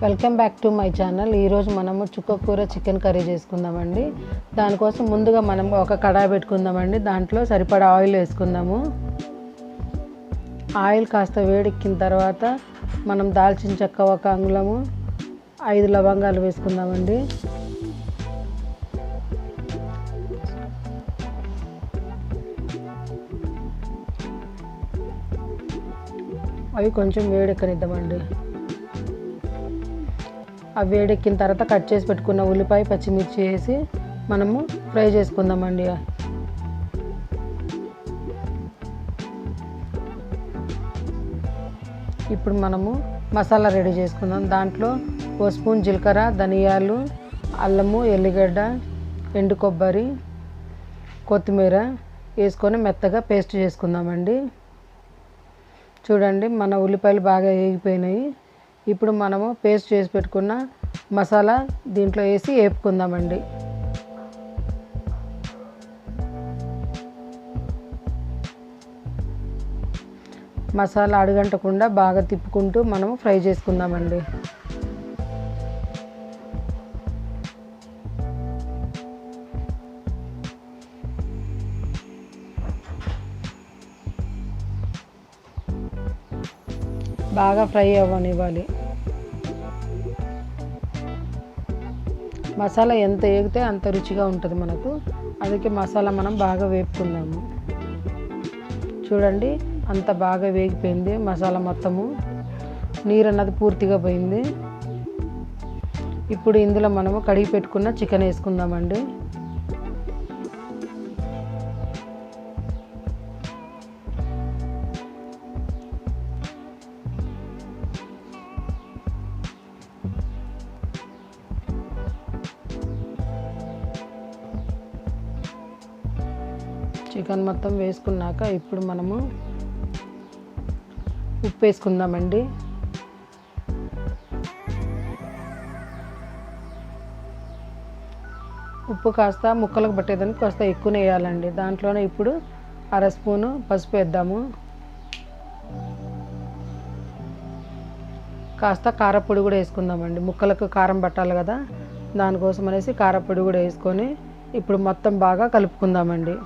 Welcome back to my channel. ఈరోజు మనము చుక్కకూర చికెన్ కర్రీ చేసుకుందామండి. దానికోసం ముందుగా మనం ఒక కడాయి పెట్టుకుందామండి. దాంట్లో సరిపడా ఆయిల్ వేసుకుందాము. ఆయిల్ కాస్త వేడెక్కిన తర్వాత మనం దాల్చిన చెక్క ఒక అంగుళము, 5 లవంగాలు వేసుకుందామండి. అవి కొంచెం వేడెక్కనిద్దామండి. అవి వేడెక్కిన తర్వాత కట్ చేసి పెట్టుకున్న ఉల్లిపాయ, పచ్చిమిర్చి వేసి మనము ఫ్రై చేసుకుందామండి. ఇప్పుడు మనము మసాలా రెడీ చేసుకుందాం. దాంట్లో ఓ స్పూన్ జీలకర్ర, ధనియాలు, అల్లము, ఎల్లిగడ్డ, ఎండు కొబ్బరి, కొత్తిమీర వేసుకొని మెత్తగా పేస్ట్ చేసుకుందామండి. చూడండి, మన ఉల్లిపాయలు బాగా వేగిపోయినాయి. ఇప్పుడు మనము పేస్ట్ చేసి పెట్టుకున్న మసాలా దీంట్లో వేసి వేపుకుందామండి. మసాలా అడుగంటకుండా బాగా తిప్పుకుంటూ మనము ఫ్రై చేసుకుందామండి. బాగా ఫ్రై అవ్వనివ్వాలి. మసాలా ఎంత వేగితే అంత రుచిగా ఉంటుంది మనకు. అందుకే మసాలా మనం బాగా వేపుకుందాము. చూడండి, అంత బాగా వేగిపోయింది మసాలా మొత్తము. నీరు అన్నది పూర్తిగా పోయింది. ఇప్పుడు ఇందులో మనము కడిగి పెట్టుకున్న చికెన్ వేసుకుందామండి. చికెన్ మొత్తం వేసుకున్నాక ఇప్పుడు మనము ఉప్పు వేసుకుందామండి. ఉప్పు కాస్త ముక్కలకు పట్టేదానికి కాస్త ఎక్కువనే వేయాలండి. దాంట్లోనే ఇప్పుడు 1/2 స్పూను పసుపు వేద్దాము. కాస్త కారపొడి కూడా వేసుకుందామండి. ముక్కలకు కారం పట్టాలి కదా, దానికోసం అనేసి కారపొడి కూడా వేసుకొని ఇప్పుడు మొత్తం బాగా కలుపుకుందామండి.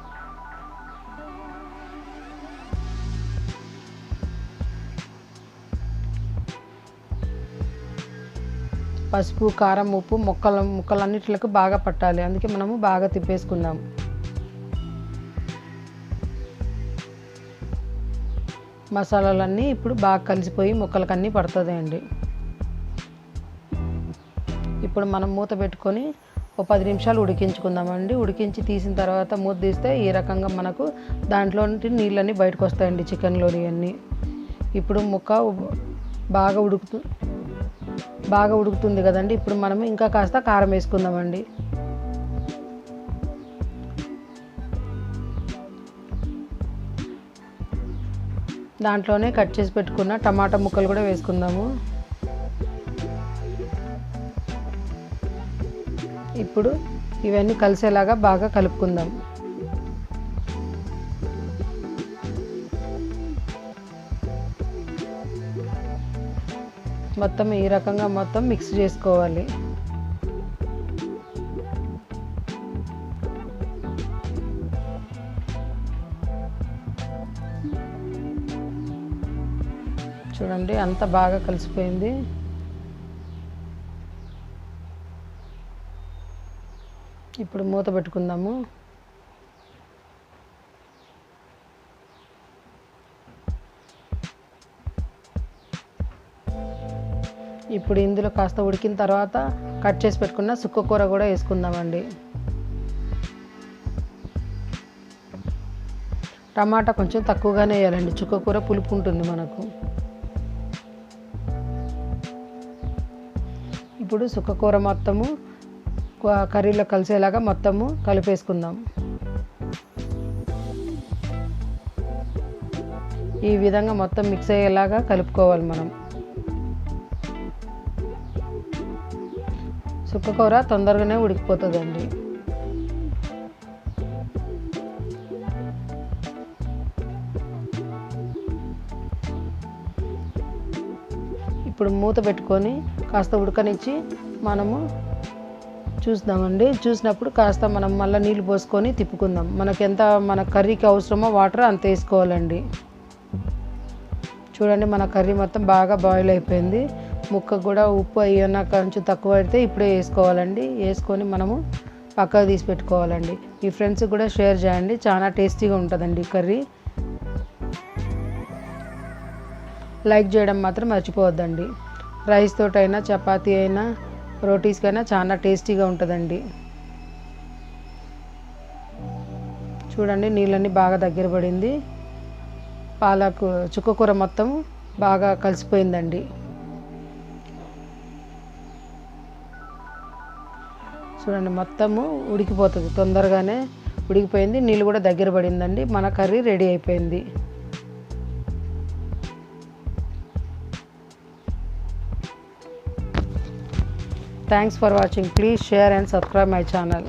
పసుపు, కారం, ఉప్పు ముక్కలన్నిటికి బాగా పట్టాలి. అందుకే మనము బాగా తిప్పేసుకుందాం. మసాలాలన్నీ ఇప్పుడు బాగా కలిసిపోయి ముక్కలకన్నీ పడుతుంది అండి. ఇప్పుడు మనం మూత పెట్టుకొని ఒక 10 నిమిషాలు ఉడికించుకుందామండి. ఉడికించి తీసిన తర్వాత మూత తీస్తే ఈ రకంగా మనకు దాంట్లో నీళ్ళన్నీ బయటకు వస్తాయండి, చికెన్లోని అన్నీ. ఇప్పుడు ముక్క బాగా ఉడుకుతుంది కదండి. ఇప్పుడు మనం ఇంకా కాస్త కారం వేసుకుందామండి. దాంట్లోనే కట్ చేసి పెట్టుకున్న టమాటా ముక్కలు కూడా వేసుకుందాము. ఇప్పుడు ఇవన్నీ కలిసేలాగా బాగా కలుపుకుందాం. మొత్తం ఈ రకంగా మొత్తం మిక్స్ చేసుకోవాలి. చూడండి, అంత బాగా కలిసిపోయింది. ఇప్పుడు మూత పెట్టుకుందాము. ఇప్పుడు ఇందులో కాస్త ఉడికిన తర్వాత కట్ చేసి పెట్టుకున్న చుక్కకూర కూడా వేసుకుందామండి. టమాటా కొంచెం తక్కువగానే వేయాలండి. చుక్కకూర పులుపు ఉంటుంది మనకు. ఇప్పుడు చుక్కకూర మొత్తము కర్రీలో కలిసేలాగా మొత్తము కలిపేసుకుందాం. ఈ విధంగా మొత్తం మిక్స్ అయ్యేలాగా కలుపుకోవాలి మనం. చుక్కకూర తొందరగానే ఉడికిపోతుందండి. ఇప్పుడు మూత పెట్టుకొని కాస్త ఉడకనిచ్చి మనము చూద్దామండి. చూసినప్పుడు కాస్త మనం మళ్ళీ నీళ్ళు పోసుకొని తిప్పుకుందాం. మన కర్రీకి అవసరమో వాటర్ అంత వేసుకోవాలండి. చూడండి, మన కర్రీ మొత్తం బాగా బాయిల్ అయిపోయింది. ముక్క కూడా ఉప్పు అయ్యన్నా కొంచెం తక్కువ అయితే ఇప్పుడే వేసుకోవాలండి. వేసుకొని మనము పక్కకు తీసి పెట్టుకోవాలండి. మీ ఫ్రెండ్స్కి కూడా షేర్ చేయండి, చాలా టేస్టీగా ఉంటుందండి కర్రీ. లైక్ చేయడం మాత్రం మర్చిపోవద్దండి. రైస్ తోటైనా చపాతీ అయినా రోటీస్కైనా చాలా టేస్టీగా ఉంటుందండి. చూడండి, నీళ్ళన్నీ బాగా దగ్గర పడింది. పాలకు చుక్కకూర మొత్తం బాగా కలిసిపోయిందండి. చూడండి, మొత్తము ఉడికిపోతుంది, తొందరగానే ఉడికిపోయింది. నీళ్ళు కూడా దగ్గర పడిందండి. మన కర్రీ రెడీ అయిపోయింది. Thanks for watching. Please share and subscribe my channel.